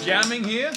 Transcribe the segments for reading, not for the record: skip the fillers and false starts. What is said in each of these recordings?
jamming here.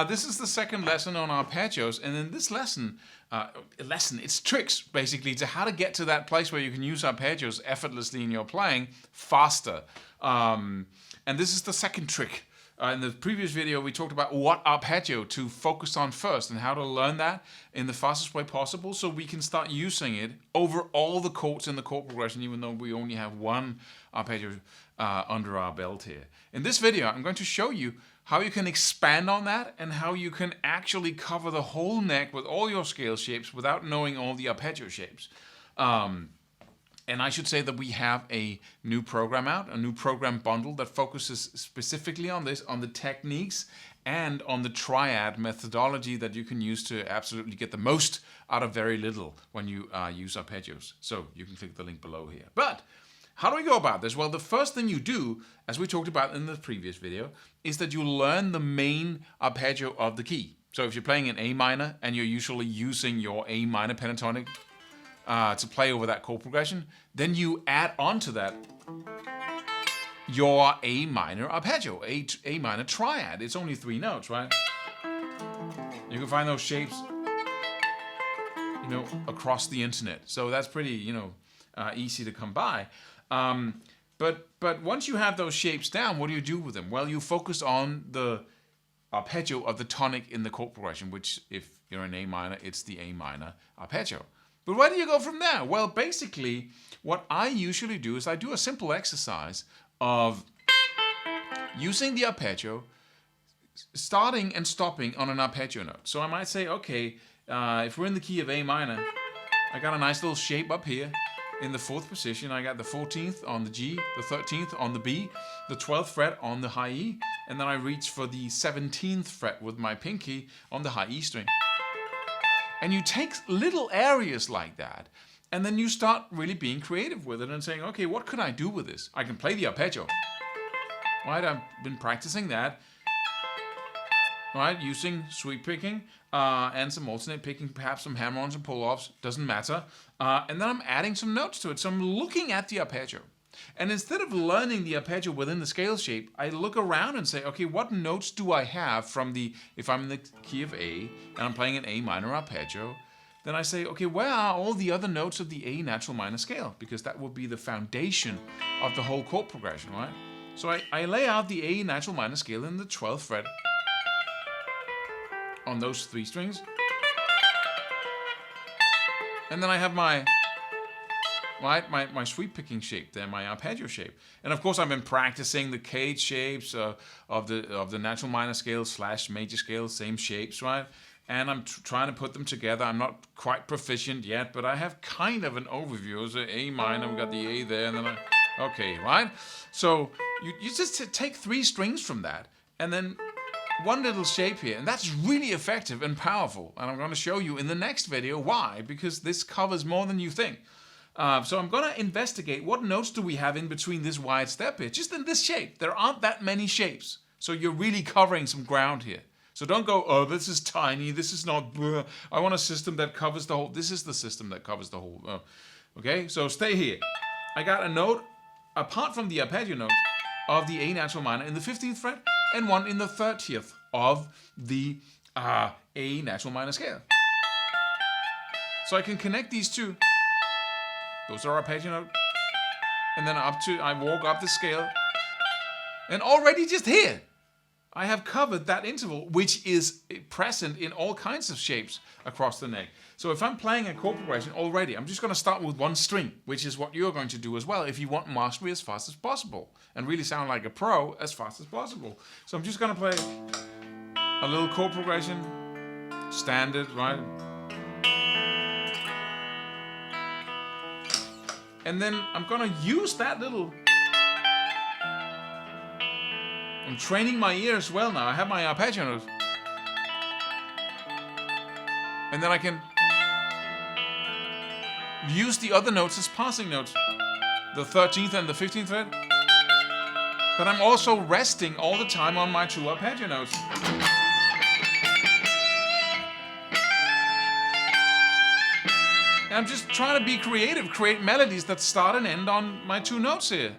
This is the second lesson on arpeggios, and in this lesson, it's tricks basically to how to get to that place where you can use arpeggios effortlessly in your playing faster. And this is the second trick. In the previous video, we talked about what arpeggio to focus on first and how to learn that in the fastest way possible so we can start using it over all the chords in the chord progression, even though we only have one arpeggio under our belt here. In this video, I'm going to show you how you can expand on that and how you can actually cover the whole neck with all your scale shapes without knowing all the arpeggio shapes. And I should say that we have a new program out, a new program bundle that focuses specifically on this, on the techniques and on the triad methodology that you can use to absolutely get the most out of very little when you use arpeggios. So you can click the link below here. But how do we go about this? Well, the first thing you do, as we talked about in the previous video, is that you learn the main arpeggio of the key. So if you're playing in A minor and you're usually using your A minor pentatonic to play over that chord progression, then you add on to that your A minor arpeggio, A minor triad. It's only 3 notes, right? You can find those shapes, across the internet. So that's pretty, easy to come by. But once you have those shapes down, what do you do with them? Well, you focus on the arpeggio of the tonic in the chord progression, which if you're in A minor, it's the A minor arpeggio. But where do you go from there? Well, basically, what I usually do is I do a simple exercise of using the arpeggio, starting and stopping on an arpeggio note. So I might say, okay, if we're in the key of A minor, I got a nice little shape up here. In the 4th position, I got the 14th on the G, the 13th on the B, the 12th fret on the high E, and then I reach for the 17th fret with my pinky on the high E string. And you take little areas like that, and then you start really being creative with it and saying, okay, what could I do with this? I can play the arpeggio. Right, I've been practicing that. Right, using sweep picking and some alternate picking, perhaps some hammer-ons and pull-offs, doesn't matter. And then I'm adding some notes to it. So I'm looking at the arpeggio. And instead of learning the arpeggio within the scale shape, I look around and say, okay, what notes do I have from if I'm in the key of A and I'm playing an A minor arpeggio, then I say, okay, where are all the other notes of the A natural minor scale? Because that will be the foundation of the whole chord progression, right? So I lay out the A natural minor scale in the 12th fret on those 3 strings. And then I have my sweep picking shape there, my arpeggio shape. And of course I've been practicing the cage shapes of the natural minor scale / major scale, same shapes, right? And I'm trying to put them together. I'm not quite proficient yet, but I have kind of an overview. So A minor, we got the A there, and then okay, right? So you just take 3 strings from that, and then one little shape here, and that's really effective and powerful. And I'm going to show you in the next video why, because this covers more than you think. So I'm going to investigate what notes do we have in between this wide step here, just in this shape. There aren't that many shapes, so you're really covering some ground here. So don't go, oh, this is tiny, this is not, I want a system that covers the whole. This is the system that covers the whole. Okay, so stay here. I got a note, apart from the arpeggio notes, of the A natural minor in the 15th fret, and one in the 30th of the A natural minor scale. So I can connect these two. Those are arpeggio notes. And then I walk up the scale. And already just here, I have covered that interval, which is present in all kinds of shapes across the neck. So if I'm playing a chord progression already, I'm just going to start with 1 string, which is what you're going to do as well if you want mastery as fast as possible and really sound like a pro as fast as possible. So I'm just going to play a little chord progression, standard, right? And then I'm going to use that little... I'm training my ear as well now. I have my arpeggio notes. And then I can use the other notes as passing notes. The 13th and the 15th fret. But I'm also resting all the time on my 2 arpeggio notes. And I'm just trying to be creative, create melodies that start and end on my 2 notes here.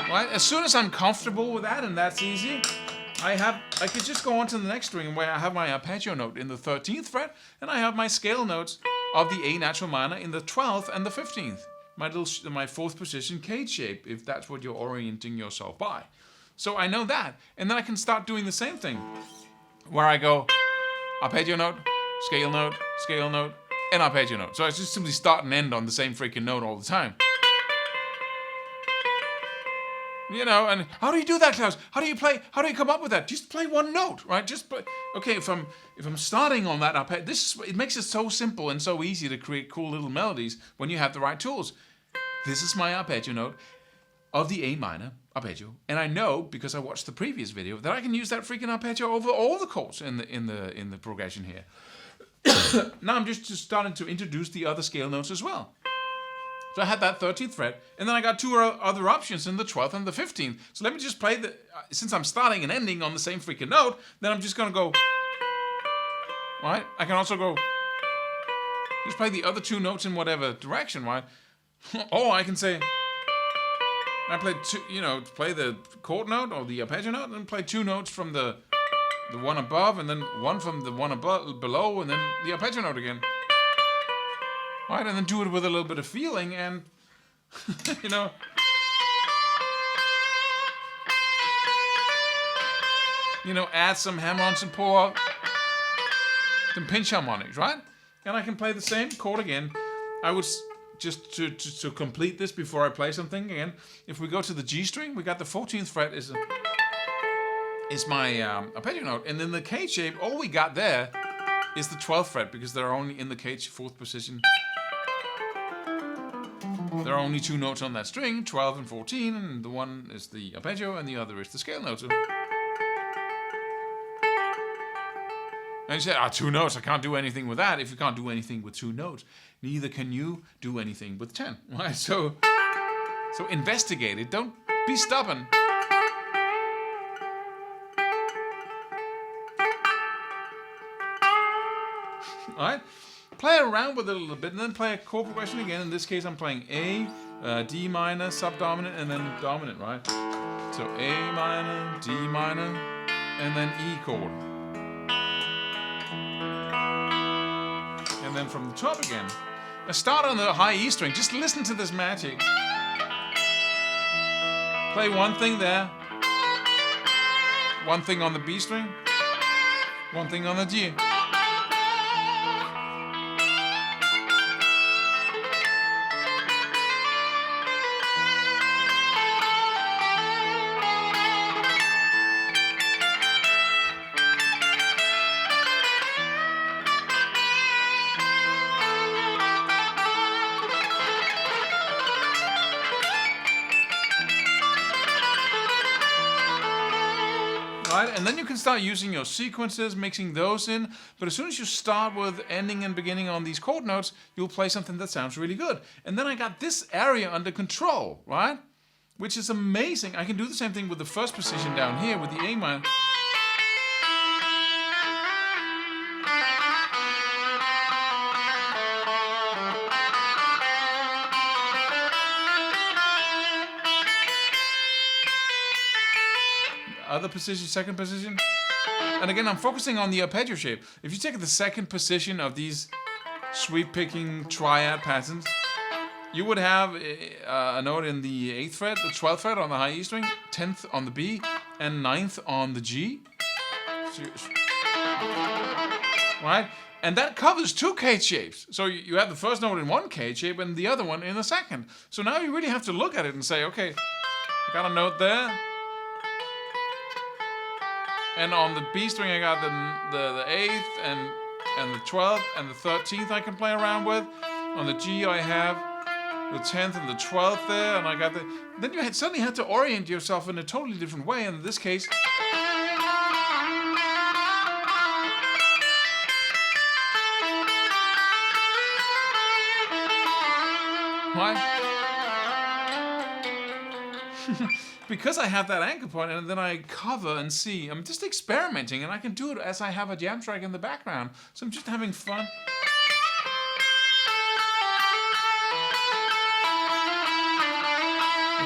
Right? As soon as I'm comfortable with that, and that's easy, I could just go on to the next string where I have my arpeggio note in the 13th fret, and I have my scale notes of the A natural minor in the 12th and the 15th. My fourth position cage shape, if that's what you're orienting yourself by. So I know that, and then I can start doing the same thing, where I go arpeggio note, scale note, and arpeggio note. So I just simply start and end on the same freaking note all the time. You know, and how do you do that, Klaus? How do you come up with that? Just play one note, right? Just play. Okay, if I'm starting on that arpeggio, it makes it so simple and so easy to create cool little melodies when you have the right tools. This is my arpeggio note of the A minor arpeggio, and I know because I watched the previous video that I can use that freaking arpeggio over all the chords in the progression here. Now I'm just starting to introduce the other scale notes as well. So I had that 13th fret, and then I got two other options in the 12th and the 15th. So let me just play since I'm starting and ending on the same freaking note, then I'm just gonna go, right? I can also go, just play the other two notes in whatever direction, right? Or I can say, I play play the chord note or the arpeggio note, and then play two notes from the one above, and then one from the one below, and then the arpeggio note again. Right, and then do it with a little bit of feeling, and add some hammer-ons and pull out some pinch harmonics, right? And I can play the same chord again. I would just to complete this before I play something again. If we go to the G string, we got the 14th fret is my arpeggio note, and then the cage shape. All we got there is the 12th fret because they're only in the cage fourth position. There are only two notes on that string, 12 and 14, and the one is the arpeggio and the other is the scale note. And you say, two notes, I can't do anything with that. If you can't do anything with two notes, neither can you do anything with 10, right? So investigate it. Don't be stubborn. All right? Play around with it a little bit, and then play a chord progression again. In this case, I'm playing A, D minor, subdominant, and then dominant, right? So A minor, D minor, and then E chord. And then from the top again. I start on the high E string. Just listen to this magic. Play one thing there, one thing on the B string, one thing on the G. Right? And then you can start using your sequences, mixing those in. But as soon as you start with ending and beginning on these chord notes, you'll play something that sounds really good. And then I got this area under control, right? Which is amazing. I can do the same thing with the first position down here with the A minor. Other position, second position. And again, I'm focusing on the arpeggio shape. If you take the second position of these sweep-picking triad patterns, you would have a note in the 8th fret, the 12th fret on the high E string, 10th on the B, and 9th on the G. Right? And that covers two cage shapes. So you have the first note in one cage shape and the other one in the second. So now you really have to look at it and say, okay, I got a note there. And on the B string, I got the 8th and the 12th and the 13th I can play around with. On the G, I have the 10th and the 12th there, and I got the. Then you suddenly have to orient yourself in a totally different way. And in this case, right? Because I have that anchor point, and then I cover and see. I'm just experimenting, and I can do it as I have a jam track in the background. So I'm just having fun.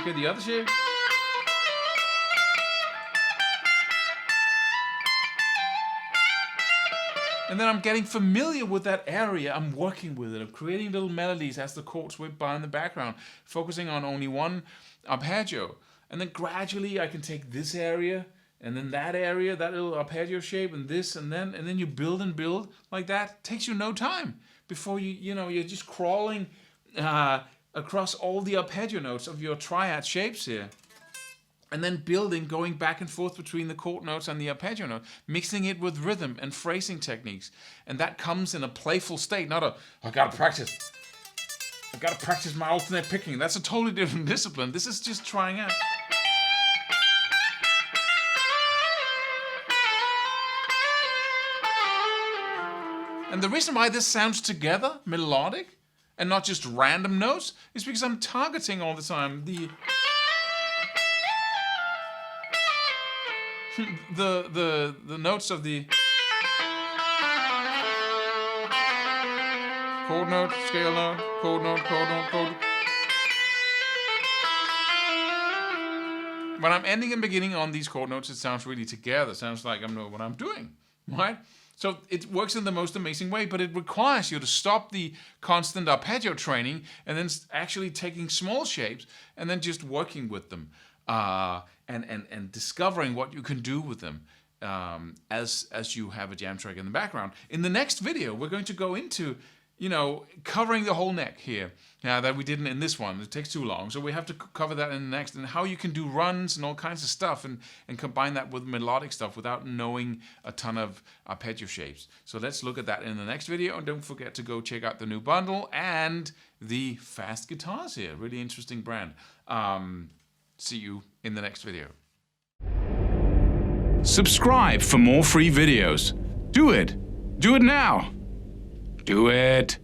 Okay, the other shape. And then I'm getting familiar with that area. I'm working with it. I'm creating little melodies as the chords whip by in the background, focusing on only one arpeggio. And then gradually I can take this area and then that area, that little arpeggio shape, and this, and then you build and build like that. It takes you no time before you're just crawling across all the arpeggio notes of your triad shapes here. And then building, going back and forth between the chord notes and the arpeggio note, mixing it with rhythm and phrasing techniques. And that comes in a playful state, not I gotta practice my alternate picking. That's a totally different discipline. This is just trying out. And the reason why this sounds together, melodic, and not just random notes, is because I'm targeting all the time the notes of the chord note, scale note, chord note, chord note, chord. When I'm ending and beginning on these chord notes, it sounds really together. It sounds like I know what I'm doing, right? So it works in the most amazing way, but it requires you to stop the constant arpeggio training and then actually taking small shapes and then just working with them and discovering what you can do with them as you have a jam track in the background. In the next video, we're going to go into covering the whole neck here. That we didn't in this one. It takes too long. So we have to cover that in the next, and how you can do runs and all kinds of stuff and combine that with melodic stuff without knowing a ton of arpeggio shapes. So let's look at that in the next video. And don't forget to go check out the new bundle and the Fast Guitars here. Really interesting brand. See you in the next video. Subscribe for more free videos. Do it. Do it now. Do it.